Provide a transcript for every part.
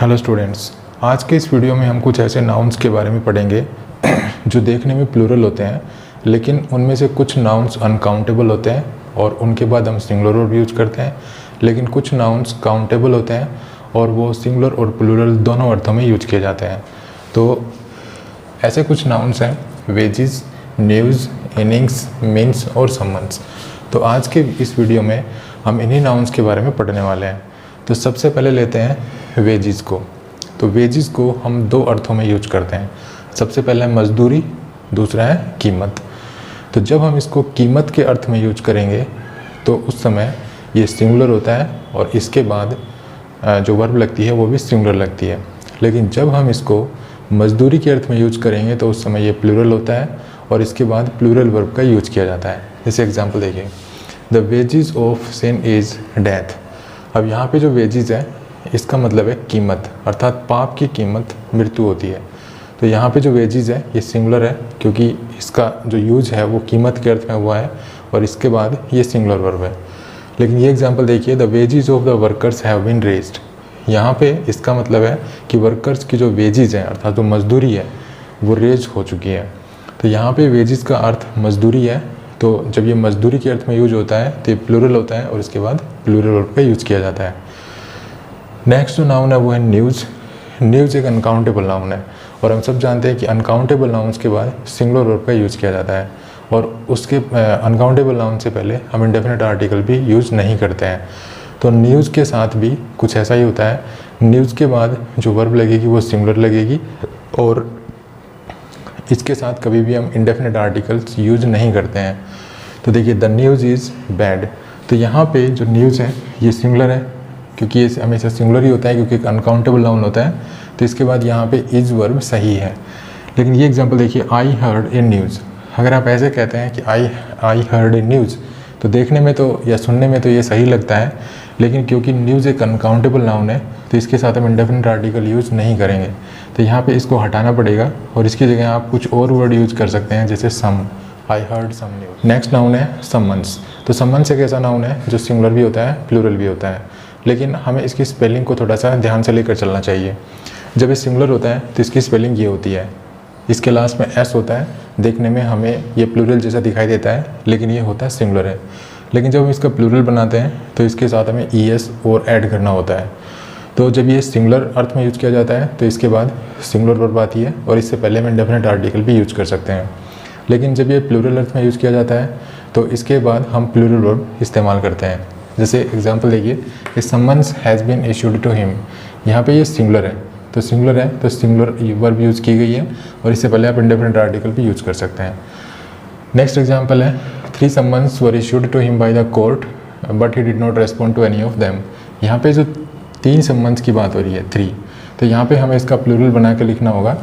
Hello students, आज के इस वीडियो में हम कुछ ऐसे नाउन्स के बारे में पढ़ेंगे जो देखने में प्लूरल होते हैं, लेकिन उनमें से कुछ नाउन्स अनकाउंटेबल होते हैं और उनके बाद हम सिंगुलर वर्ब यूज करते हैं, लेकिन कुछ नाउन्स काउंटेबल होते हैं और वो सिंगुलर और प्लूरल दोनों अर्थों में यूज किए जाते हैं। तो ऐसे कुछ नाउन्स हैं वेजिस, न्यूज़, इनिंग्स, मीन्स और समन्स। तो आज के इस वीडियो में हम इन्हीं नाउन्स के बारे में पढ़ने वाले हैं। तो सबसे पहले लेते हैं वेजिस को। तो वेजिस को हम दो अर्थों में यूज करते हैं। सबसे पहला है मजदूरी, दूसरा है कीमत। तो जब हम इसको कीमत के अर्थ में यूज करेंगे तो उस समय ये सिंगुलर होता है और इसके बाद जो वर्ब लगती है वो भी सिंगुलर लगती है। लेकिन जब हम इसको मजदूरी के अर्थ में यूज करेंगे तो उस समय ये प्लूरल होता है और इसके बाद प्लूरल वर्ब का यूज किया जाता है। जैसे एग्जांपल देखिए, the wages of sin is death. अब यहाँ पे जो वेजिस है इसका मतलब है कीमत, अर्थात पाप की कीमत मृत्यु होती है। तो यहाँ पे जो वेजिस है ये सिंगुलर है क्योंकि इसका जो यूज है वो कीमत के अर्थ में हुआ है और इसके बाद ये सिंगुलर वर्ब है। लेकिन ये एग्जांपल देखिए, the wages of the workers have been raised. यहाँ पे इसका मतलब है कि वर्कर्स की जो वेजिस है अर्थात जो मजदूरी है वो रेज हो चुकी है। तो यहाँ पे वेजिस का अर्थ मजदूरी है, तो जब ये मजदूरी के अर्थ में यूज होता है तो ये प्लूरल होता है और इसके बाद प्लूरल वर्ब का यूज किया जाता है। नेक्स्ट जो नाउन है वो है न्यूज़। न्यूज़ एक अनकाउंटेबल नाउन है और हम सब जानते हैं कि अनकाउंटेबल नाउन्स के बाद सिंगुलर वर्ब का यूज किया जाता है और उसके अनकाउंटेबल नाउन से पहले हम इंडेफिनिट आर्टिकल भी यूज़ नहीं करते हैं। तो न्यूज़ के साथ भी कुछ ऐसा ही होता है। न्यूज़ के बाद जो वर्ब लगेगी वो सिंगुलर लगेगी और इसके साथ कभी भी हम इंडेफिनिट आर्टिकल्स यूज नहीं करते हैं। तो देखिए, द न्यूज़ इज़ बैड। तो यहाँ पे जो न्यूज़ है ये सिंगुलर है क्योंकि ये हमेशा सिंगुलर ही होता है क्योंकि एक अनकाउंटेबल नाउन होता है। तो इसके बाद यहाँ पे इज़ वर्ब सही है। लेकिन ये एग्जांपल देखिए, आई हर्ड इन न्यूज़। अगर आप ऐसे कहते हैं कि आई हर्ड इन न्यूज़ तो देखने में तो या सुनने में तो ये सही लगता है, लेकिन क्योंकि न्यूज़ एक अनकाउंटेबल नाउन है तो इसके साथ हम इंडेफिनिट आर्टिकल यूज़ नहीं करेंगे। तो यहाँ पे इसको हटाना पड़ेगा और इसकी जगह आप कुछ और वर्ड यूज़ कर सकते हैं, जैसे some, I heard some news. Next noun है समन्स। तो समन्स एक ऐसा नाउन है जो सिंगुलर भी होता है प्लूरल भी होता है, लेकिन हमें इसकी स्पेलिंग को थोड़ा सा ध्यान से लेकर चलना चाहिए। जब ये सिंगुलर होता है तो इसकी स्पेलिंग ये होती है, इसके लास्ट में एस होता है, देखने में हमें ये प्लूरल जैसा दिखाई देता है लेकिन ये होता है सिंगुलर है। लेकिन जब हम इसका प्लूरल बनाते हैं तो इसके साथ हमें ई एस और ऐड करना होता है। तो जब ये सिंगुलर अर्थ में यूज किया जाता है तो इसके बाद सिंगुलर वर्ब आती है और इससे पहले हम इंडेफिनिट आर्टिकल भी यूज कर सकते हैं। लेकिन जब ये प्लूरल अर्थ में यूज किया जाता है तो इसके बाद हम प्लूरल वर्ब इस्तेमाल करते हैं। जैसे एग्जांपल देखिए, summons has been issued to him. यहाँ पे ये सिंगुलर है तो सिंगुलर वर्ब यूज़ की गई है और इससे पहले आप इंडेफिनिट आर्टिकल भी यूज़ कर सकते हैं। नेक्स्ट एग्जांपल है, 3 summons were issued to him by the court but he did not respond to any of them। यहाँ पे जो 3 summons की बात हो रही है 3, तो यहाँ पे हमें इसका प्लूरल बना के लिखना होगा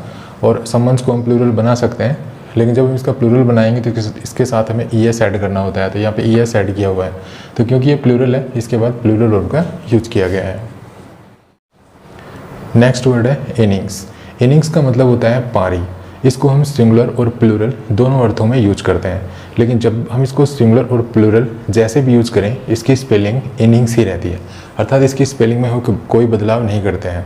और summons को हम प्लूरल बना सकते हैं, लेकिन जब हम इसका प्लूरल बनाएंगे तो इसके साथ हमें ई एस ऐड करना होता है। तो यहाँ पे ई एस ऐड किया हुआ है, तो क्योंकि ये प्लूरल है इसके बाद प्लूरल वर्ब का यूज किया गया है। नेक्स्ट वर्ड है इनिंग्स। इनिंग्स का मतलब होता है पारी। इसको हम सिंगुलर और प्लूरल दोनों अर्थों में यूज करते हैं, लेकिन जब हम इसको सिंगुलर और प्लूरल जैसे भी यूज करें इसकी स्पेलिंग इनिंग्स ही रहती है, अर्थात इसकी स्पेलिंग में हम कोई बदलाव नहीं करते हैं।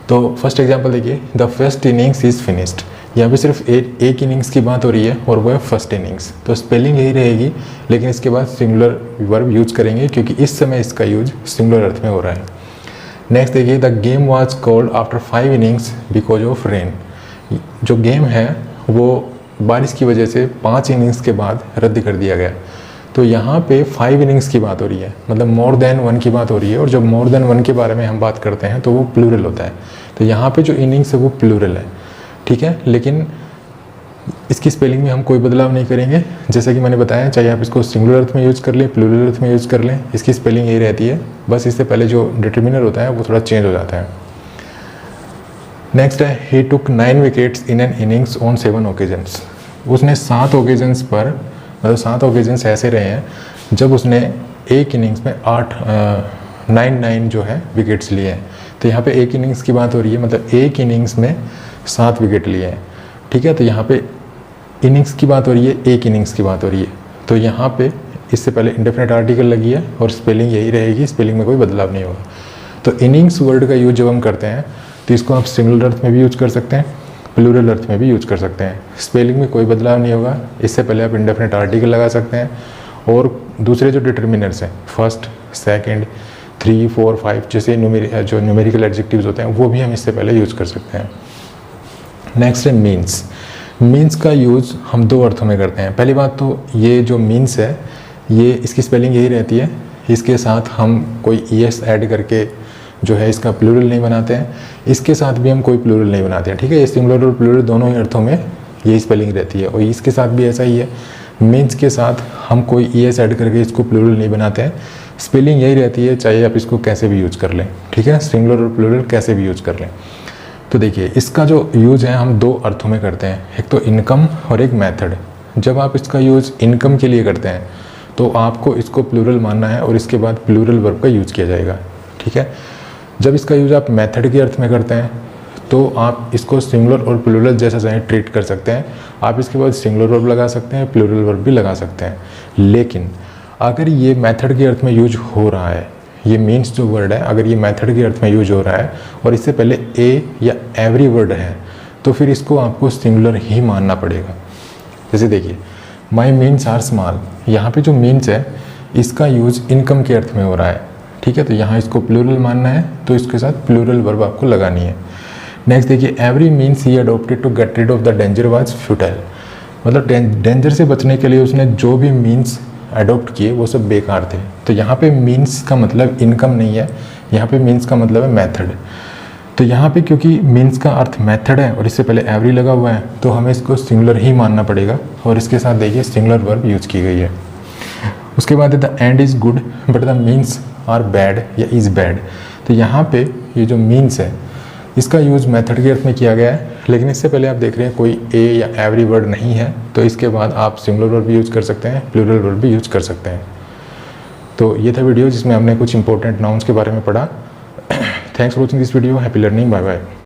तो फर्स्ट एग्जांपल देखिए, the first innings is finished. यहाँ पे सिर्फ एक इनिंग्स की बात हो रही है और वो है फर्स्ट इनिंग्स, तो स्पेलिंग यही रहेगी, लेकिन इसके बाद सिंगुलर वर्ब यूज करेंगे क्योंकि इस समय इसका यूज सिंगुलर अर्थ में हो रहा है। नेक्स्ट देखिए, the game was called after 5 innings because of rain. जो गेम है वो बारिश की वजह से 5 innings के बाद रद्द कर दिया गया। तो यहाँ पे 5 innings की बात हो रही है, मतलब मोर देन 1 की बात हो रही है, और जब मोर देन 1 के बारे में हम बात करते हैं तो वो प्लूरल होता है। तो यहाँ पे जो इनिंग्स है वो प्लूरल है, ठीक है, लेकिन इसकी स्पेलिंग में हम कोई बदलाव नहीं करेंगे। जैसा कि मैंने बताया, चाहे आप इसको सिंगुलर अर्थ में यूज कर लें, प्लूरल अर्थ में यूज कर लें, इसकी स्पेलिंग यही रहती है, बस इससे पहले जो डिटर्मिनर होता है वो थोड़ा चेंज हो जाता है। नेक्स्ट है, ही टुक 9 wickets in an innings on 7 occasions. उसने 7 ओकेजन्स पर, मतलब 7 ओकेजन्स ऐसे रहे हैं जब उसने एक इनिंग्स में 9 जो है विकेट्स लिए हैं। तो यहाँ पे एक इनिंग्स की बात हो रही है, मतलब एक इनिंग्स में 7 विकेट लिए हैं, ठीक है। तो यहाँ पे इनिंग्स की बात हो रही है, एक इनिंग्स की बात हो रही है, तो यहाँ पे इससे पहले इंडेफिनिट आर्टिकल लगी है और स्पेलिंग यही रहेगी, स्पेलिंग में कोई बदलाव नहीं होगा। तो इनिंग्स वर्ड का यूज जब हम करते हैं तो इसको आप सिंगुलर अर्थ में भी यूज कर सकते हैं, प्लूरल अर्थ में भी यूज कर सकते हैं। स्पेलिंग में कोई बदलाव नहीं होगा, इससे पहले आप इंडेफिनिट आर्टिकल लगा सकते हैं और दूसरे जो डिटर्मिनर्स हैं फर्स्ट, सेकंड, 3, 4, 5 जैसे जो न्यूमेरिकल एडजेक्टिव्स होते हैं वो भी हम इससे पहले यूज कर सकते हैं। नेक्स्ट है मीन्स। मीन्स का यूज़ हम दो अर्थों में करते हैं। पहली बात तो ये जो मीन्स है ये इसकी स्पेलिंग यही रहती है, इसके साथ हम कोई ईएस ऐड करके जो है इसका प्लूरल नहीं बनाते हैं, इसके साथ भी हम कोई प्लूरल नहीं बनाते हैं, ठीक है। ये सिंगुलर और प्लूरल दोनों ही अर्थों में यही स्पेलिंग रहती है और इसके साथ भी ऐसा ही है। मीन्स के साथ हम कोई ईएस ऐड करके इसको प्लूरल नहीं बनाते हैं, स्पेलिंग यही रहती है, चाहे आप इसको कैसे भी यूज कर लें, ठीक है। सिंगुलर और प्लूरल कैसे भी यूज कर लें। तो देखिए इसका जो यूज़ है हम दो अर्थों में करते हैं, एक तो इनकम और एक मेथड। जब आप इसका यूज़ इनकम के लिए करते हैं तो आपको इसको प्लूरल मानना है और इसके बाद प्लूरल वर्ब का यूज़ किया जाएगा, ठीक है। जब इसका यूज़ आप मेथड के अर्थ में करते हैं तो आप इसको सिंगुलर और प्लूरल जैसा चाहे ट्रीट कर सकते हैं। आप इसके बाद सिंगुलर वर्ब लगा सकते हैं, प्लूरल वर्ब भी लगा सकते हैं। लेकिन अगर ये मेथड के अर्थ में यूज हो रहा है, ये मीन्स जो वर्ड है अगर ये मेथड के अर्थ में यूज हो रहा है और इससे पहले ए या एवरी वर्ड है तो फिर इसको आपको सिंगुलर ही मानना पड़ेगा। जैसे देखिए माई मीन्स आर स्मॉल, यहाँ पे जो मीन्स है इसका यूज इनकम के अर्थ में हो रहा है, ठीक है। तो यहाँ इसको प्लूरल मानना है तो इसके साथ प्लूरल वर्ब आपको लगानी है। नेक्स्ट देखिए every means he adopted to get rid of the danger was futile, मतलब डेंजर से बचने के लिए उसने जो भी मीन्स अडोप्ट किए वो सब बेकार थे। तो यहाँ पे मीन्स का मतलब इनकम नहीं है, यहाँ पे मीन्स का मतलब है मेथड। तो यहाँ पे क्योंकि मीन्स का अर्थ मेथड है और इससे पहले एवरी लगा हुआ है तो हमें इसको सिंगुलर ही मानना पड़ेगा और इसके साथ देखिए सिंगुलर वर्ब यूज की गई है। उसके बाद the end is good but the means are bad या इज़ बैड। तो यहाँ पे ये जो मीन्स है इसका यूज़ मेथड के अर्थ में किया गया है, लेकिन इससे पहले आप देख रहे हैं कोई ए या एवरी वर्ड नहीं है तो इसके बाद आप सिंगुलर वर्ब भी यूज़ कर सकते हैं, प्लूरल वर्ब भी यूज़ कर सकते हैं। तो ये था वीडियो जिसमें हमने कुछ इंपॉर्टेंट नाउन्स के बारे में पढ़ा। Thanks for watching this video, happy learning, bye bye.